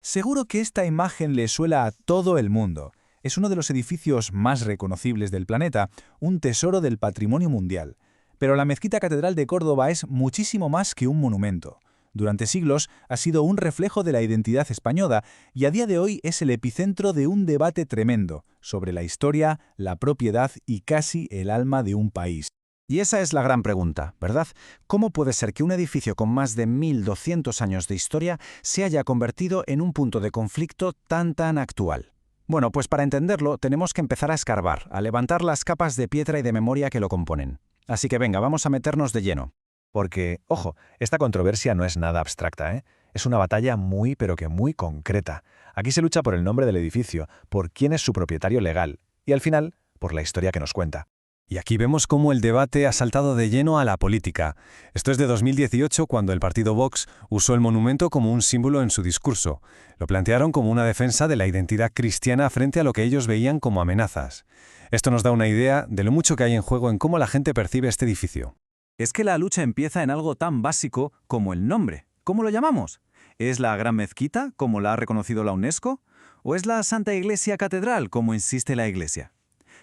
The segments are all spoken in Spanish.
Seguro que esta imagen le suena a todo el mundo. Es uno de los edificios más reconocibles del planeta, un tesoro del patrimonio mundial. Pero la Mezquita Catedral de Córdoba es muchísimo más que un monumento. Durante siglos ha sido un reflejo de la identidad española y a día de hoy es el epicentro de un debate tremendo sobre la historia, la propiedad y casi el alma de un país. Y esa es la gran pregunta, ¿verdad? ¿Cómo puede ser que un edificio con más de 1200 años de historia se haya convertido en un punto de conflicto tan actual? Bueno, pues para entenderlo tenemos que empezar a escarbar, a levantar las capas de piedra y de memoria que lo componen. Así que venga, vamos a meternos de lleno. Porque, ojo, esta controversia no es nada abstracta, ¿eh? Es una batalla muy, pero que muy concreta. Aquí se lucha por el nombre del edificio, por quién es su propietario legal y, al final, por la historia que nos cuenta. Y aquí vemos cómo el debate ha saltado de lleno a la política. Esto es de 2018, cuando el partido Vox usó el monumento como un símbolo en su discurso. Lo plantearon como una defensa de la identidad cristiana frente a lo que ellos veían como amenazas. Esto nos da una idea de lo mucho que hay en juego en cómo la gente percibe este edificio. Es que la lucha empieza en algo tan básico como el nombre. ¿Cómo lo llamamos? ¿Es la Gran Mezquita, como la ha reconocido la UNESCO? ¿O es la Santa Iglesia Catedral, como insiste la Iglesia?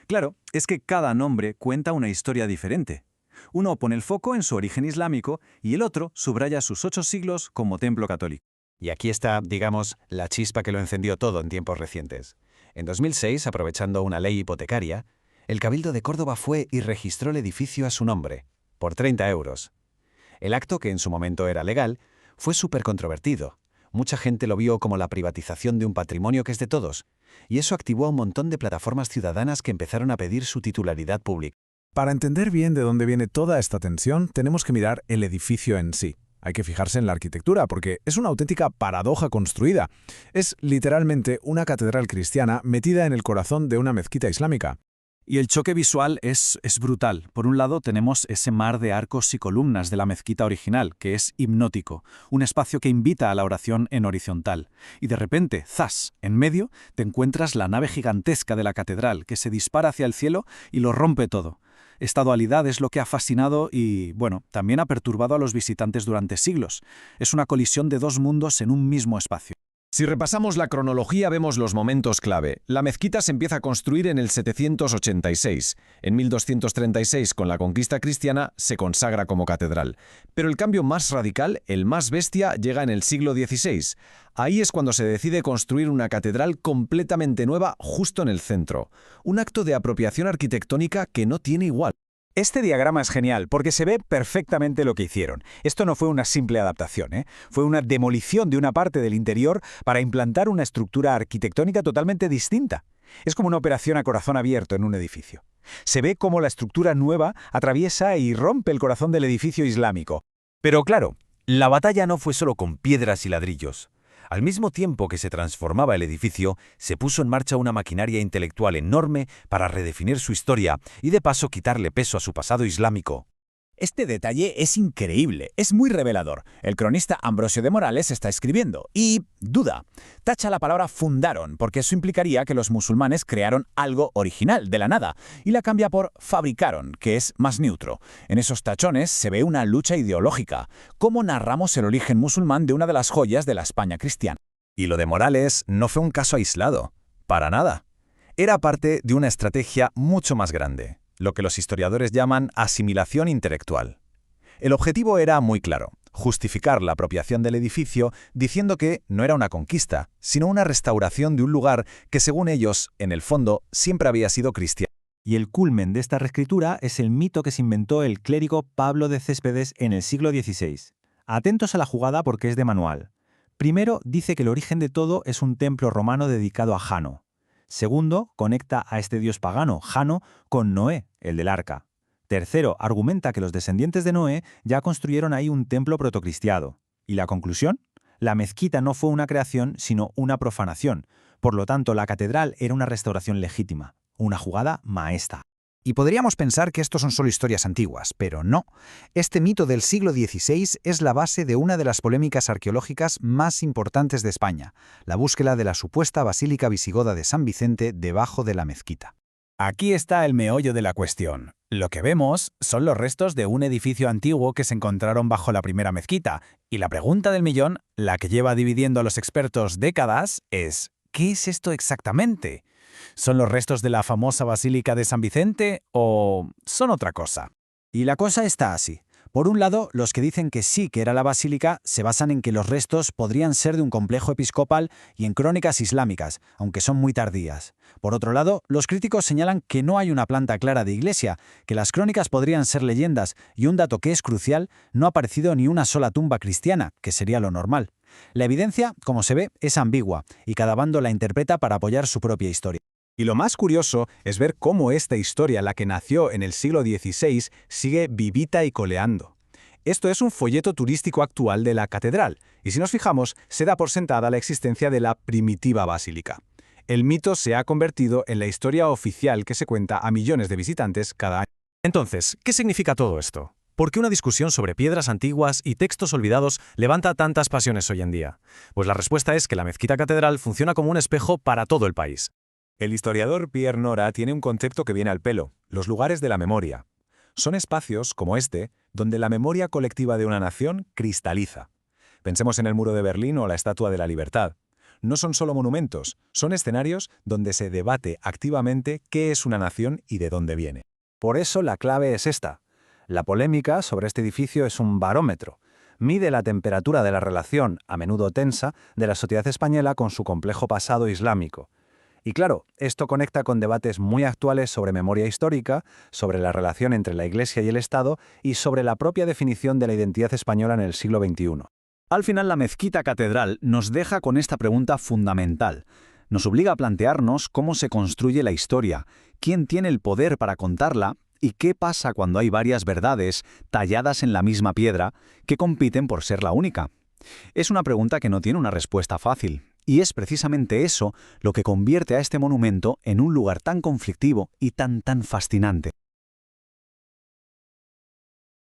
Claro, es que cada nombre cuenta una historia diferente. Uno pone el foco en su origen islámico y el otro subraya sus 8 siglos como templo católico. Y aquí está, digamos, la chispa que lo encendió todo en tiempos recientes. En 2006, aprovechando una ley hipotecaria, el Cabildo de Córdoba fue y registró el edificio a su nombre, por 30 euros. El acto, que en su momento era legal, fue súper controvertido. Mucha gente lo vio como la privatización de un patrimonio que es de todos, y eso activó a un montón de plataformas ciudadanas que empezaron a pedir su titularidad pública. Para entender bien de dónde viene toda esta tensión, tenemos que mirar el edificio en sí. Hay que fijarse en la arquitectura, porque es una auténtica paradoja construida. Es literalmente una catedral cristiana metida en el corazón de una mezquita islámica. Y el choque visual es brutal. Por un lado tenemos ese mar de arcos y columnas de la mezquita original, que es hipnótico, un espacio que invita a la oración en horizontal. Y de repente, ¡zas!, en medio te encuentras la nave gigantesca de la catedral, que se dispara hacia el cielo y lo rompe todo. Esta dualidad es lo que ha fascinado y, bueno, también ha perturbado a los visitantes durante siglos. Es una colisión de dos mundos en un mismo espacio. Si repasamos la cronología vemos los momentos clave. La mezquita se empieza a construir en el 786. En 1236, con la conquista cristiana, se consagra como catedral. Pero el cambio más radical, el más bestia, llega en el siglo XVI. Ahí es cuando se decide construir una catedral completamente nueva justo en el centro. Un acto de apropiación arquitectónica que no tiene igual. Este diagrama es genial porque se ve perfectamente lo que hicieron. Esto no fue una simple adaptación, fue una demolición de una parte del interior para implantar una estructura arquitectónica totalmente distinta. Es como una operación a corazón abierto en un edificio. Se ve cómo la estructura nueva atraviesa y rompe el corazón del edificio islámico. Pero claro, la batalla no fue solo con piedras y ladrillos. Al mismo tiempo que se transformaba el edificio, se puso en marcha una maquinaria intelectual enorme para redefinir su historia y de paso quitarle peso a su pasado islámico. Este detalle es increíble, es muy revelador. El cronista Ambrosio de Morales está escribiendo y duda. Tacha la palabra fundaron, porque eso implicaría que los musulmanes crearon algo original, de la nada, y la cambia por fabricaron, que es más neutro. En esos tachones se ve una lucha ideológica. ¿Cómo narramos el origen musulmán de una de las joyas de la España cristiana? Y lo de Morales no fue un caso aislado. Para nada. Era parte de una estrategia mucho más grande, lo que los historiadores llaman asimilación intelectual. El objetivo era muy claro: justificar la apropiación del edificio diciendo que no era una conquista, sino una restauración de un lugar que, según ellos, en el fondo, siempre había sido cristiano. Y el culmen de esta reescritura es el mito que se inventó el clérigo Pablo de Céspedes en el siglo XVI. Atentos a la jugada porque es de manual. Primero, dice que el origen de todo es un templo romano dedicado a Jano. Segundo, conecta a este dios pagano, Jano, con Noé, el del arca. Tercero, argumenta que los descendientes de Noé ya construyeron ahí un templo protocristiano. ¿Y la conclusión? La mezquita no fue una creación, sino una profanación. Por lo tanto, la catedral era una restauración legítima, una jugada maestra. Y podríamos pensar que estos son solo historias antiguas, pero no. Este mito del siglo XVI es la base de una de las polémicas arqueológicas más importantes de España, la búsqueda de la supuesta basílica visigoda de San Vicente debajo de la mezquita. Aquí está el meollo de la cuestión. Lo que vemos son los restos de un edificio antiguo que se encontraron bajo la primera mezquita, y la pregunta del millón, la que lleva dividiendo a los expertos décadas, es ¿qué es esto exactamente? ¿Son los restos de la famosa Basílica de San Vicente o son otra cosa? Y la cosa está así. Por un lado, los que dicen que sí que era la basílica se basan en que los restos podrían ser de un complejo episcopal y en crónicas islámicas, aunque son muy tardías. Por otro lado, los críticos señalan que no hay una planta clara de iglesia, que las crónicas podrían ser leyendas y un dato que es crucial, no ha aparecido ni una sola tumba cristiana, que sería lo normal. La evidencia, como se ve, es ambigua y cada bando la interpreta para apoyar su propia historia. Y lo más curioso es ver cómo esta historia, la que nació en el siglo XVI, sigue vivita y coleando. Esto es un folleto turístico actual de la catedral, y si nos fijamos, se da por sentada la existencia de la primitiva basílica. El mito se ha convertido en la historia oficial que se cuenta a millones de visitantes cada año. Entonces, ¿qué significa todo esto? ¿Por qué una discusión sobre piedras antiguas y textos olvidados levanta tantas pasiones hoy en día? Pues la respuesta es que la mezquita catedral funciona como un espejo para todo el país. El historiador Pierre Nora tiene un concepto que viene al pelo: los lugares de la memoria. Son espacios, como este, donde la memoria colectiva de una nación cristaliza. Pensemos en el Muro de Berlín o la Estatua de la Libertad. No son solo monumentos, son escenarios donde se debate activamente qué es una nación y de dónde viene. Por eso la clave es esta. La polémica sobre este edificio es un barómetro. Mide la temperatura de la relación, a menudo tensa, de la sociedad española con su complejo pasado islámico. Y claro, esto conecta con debates muy actuales sobre memoria histórica, sobre la relación entre la Iglesia y el Estado y sobre la propia definición de la identidad española en el siglo XXI. Al final, la mezquita catedral nos deja con esta pregunta fundamental. Nos obliga a plantearnos cómo se construye la historia, quién tiene el poder para contarla y qué pasa cuando hay varias verdades talladas en la misma piedra que compiten por ser la única. Es una pregunta que no tiene una respuesta fácil. Y es precisamente eso lo que convierte a este monumento en un lugar tan conflictivo y tan fascinante.